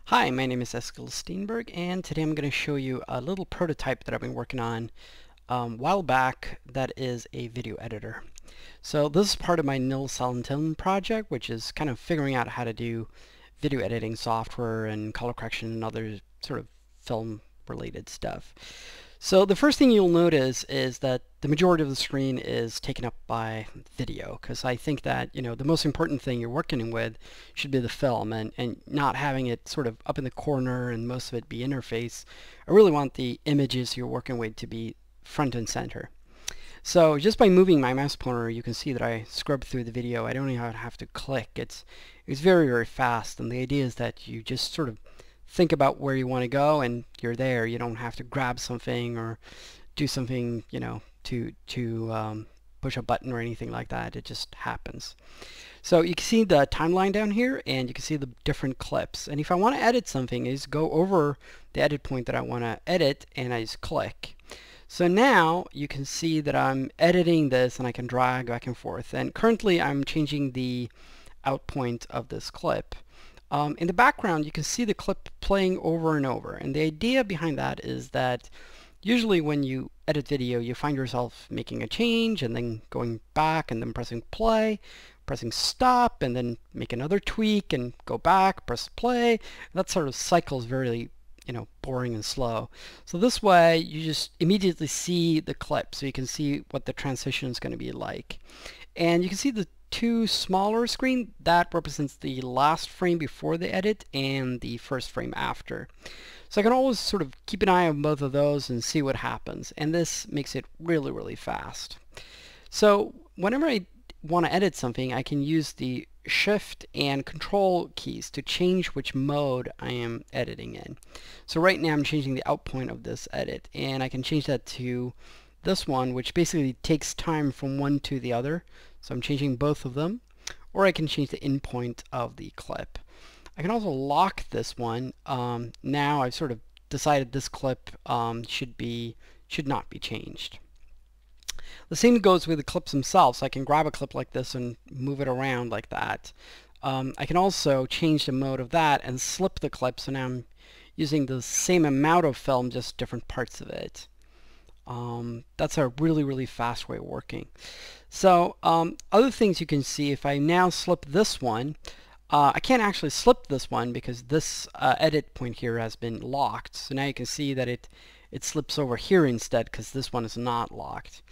Hi, my name is Eskil Steenberg, and today I'm going to show you a little prototype that I've been working on a while back that is a video editor. So this is part of my Nil Salentin project, which is kind of figuring out how to do video editing software and color correction and other sort of film related stuff. So the first thing you'll notice is that the majority of the screen is taken up by video, because I think that, the most important thing you're working with should be the film, and not having it sort of up in the corner and most of it be interface. I really want the images you're working with to be front and center. So just by moving my mouse pointer, you can see that I scrub through the video. I don't even have to click. It's very, very fast, and the idea is that you just sort of think about where you want to go and you're there. You don't have to grab something or do something, to push a button or anything like that. It just happens. So you can see the timeline down here, and you can see the different clips. And if I want to edit something, I just go over the edit point that I want to edit, and I just click. So now you can see that I'm editing this, and I can drag back and forth. And currently I'm changing the out point of this clip. In the background, you can see the clip playing over and over. And the idea behind that is that usually when you edit video, you find yourself making a change and then going back and then pressing play, pressing stop, and then make another tweak and go back, press play. That sort of cycle is very, boring and slow. So this way, you just immediately see the clip, so you can see what the transition is going to be like. And you can see the two smaller screen that represents the last frame before the edit and the first frame after. So I can always sort of keep an eye on both of those and see what happens, and this makes it really, really fast. So whenever I want to edit something, I can use the Shift and Control keys to change which mode I am editing in. So right now I'm changing the out point of this edit, and I can change that to this one, which basically takes time from one to the other. So I'm changing both of them, or I can change the end point of the clip. I can also lock this one. Now I've sort of decided this clip should not be changed. The same goes with the clips themselves. So I can grab a clip like this and move it around like that. I can also change the mode of that and slip the clip, so now I'm using the same amount of film, just different parts of it. That's a really, really fast way of working. So other things you can see, if I now slip this one, I can't actually slip this one because this edit point here has been locked. So now you can see that it slips over here instead, because this one is not locked.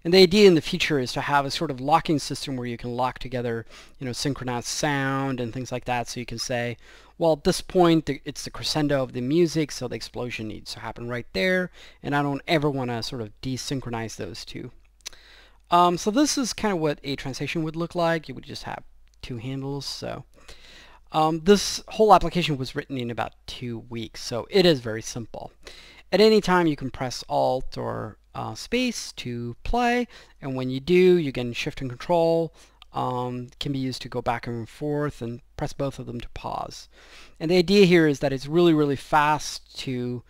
And the idea in the future is to have a sort of locking system where you can lock together, synchronized sound and things like that. So you can say, well, at this point it's the crescendo of the music, so the explosion needs to happen right there, and I don't ever want to sort of desynchronize those two. So this is kind of what a translation would look like. You would just have two handles. So this whole application was written in about 2 weeks, so it is very simple. At any time you can press Alt or space to play, and when you do, you can Shift and Control can be used to go back and forth, and press both of them to pause. And the idea here is that it's really, really fast to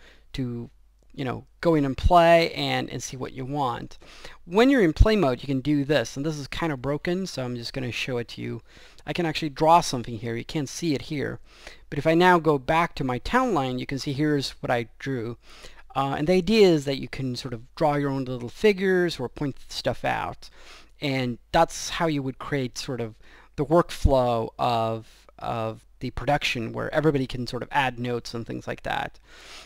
go in and play and see what you want. When you're in play mode, you can do this, and this is kind of broken, so I'm just going to show it to you. I can actually draw something here. You can't see it here, but if I now go back to my town line, you can see here's what I drew. And the idea is that you can sort of draw your own little figures or point stuff out, and that's how you would create sort of the workflow of the production, where everybody can sort of add notes and things like that.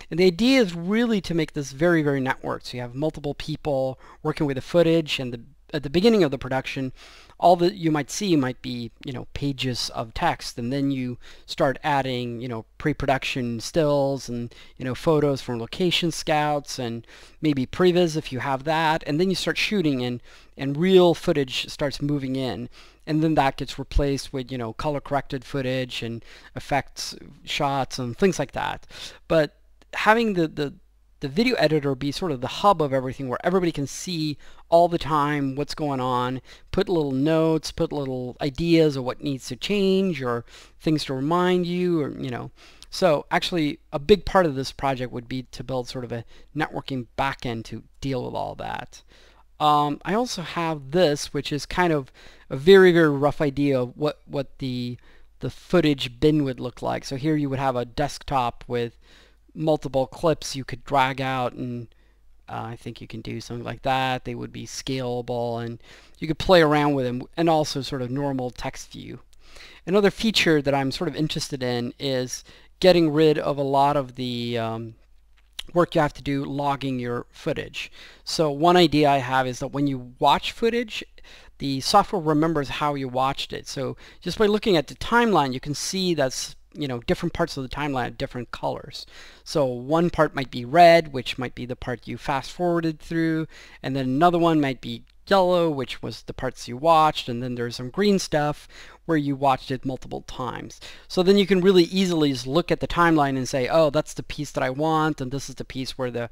And the idea is really to make this very, very networked. So you have multiple people working with the footage, and at the beginning of the production, all that you might see might be, pages of text, and then you start adding, pre-production stills and, photos from location scouts and maybe previs if you have that, and then you start shooting, and real footage starts moving in. And then that gets replaced with, color corrected footage and effects shots and things like that. But having the video editor be sort of the hub of everything, where everybody can see all the time what's going on, put little notes, put little ideas of what needs to change or things to remind you, or So actually a big part of this project would be to build sort of a networking backend to deal with all that. I also have this, which is kind of a very, very rough idea of what the the footage bin would look like. So here you would have a desktop with multiple clips you could drag out, and I think you can do something like that. They would be scalable, and you could play around with them, and also sort of normal text view. Another feature that I'm sort of interested in is getting rid of a lot of the work you have to do logging your footage. So one idea I have is that when you watch footage, the software remembers how you watched it. So just by looking at the timeline, you can see that's, you know, different parts of the timeline have different colors. So one part might be red, which might be the part you fast forwarded through, and then another one might be yellow, which was the parts you watched, and then there's some green stuff where you watched it multiple times. So then you can really easily just look at the timeline and say, oh, that's the piece that I want, and this is the piece where the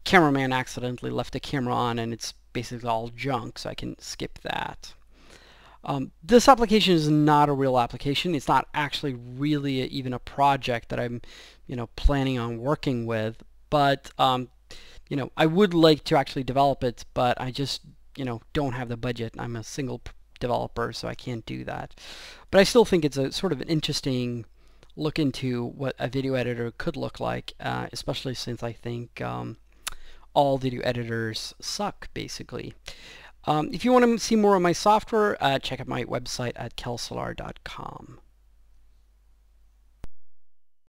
cameraman accidentally left the camera on and it's basically all junk, so I can skip that. This application is not a real application. It's not actually really even a project that I'm, you know, planning on working with, but you know, I would like to actually develop it, but I just, you know, don't have the budget. I'm a single developer, so I can't do that. But I still think it's a sort of an interesting look into what a video editor could look like, especially since I think all video editors suck, basically. If you want to see more of my software, check out my website at kelsolar.com.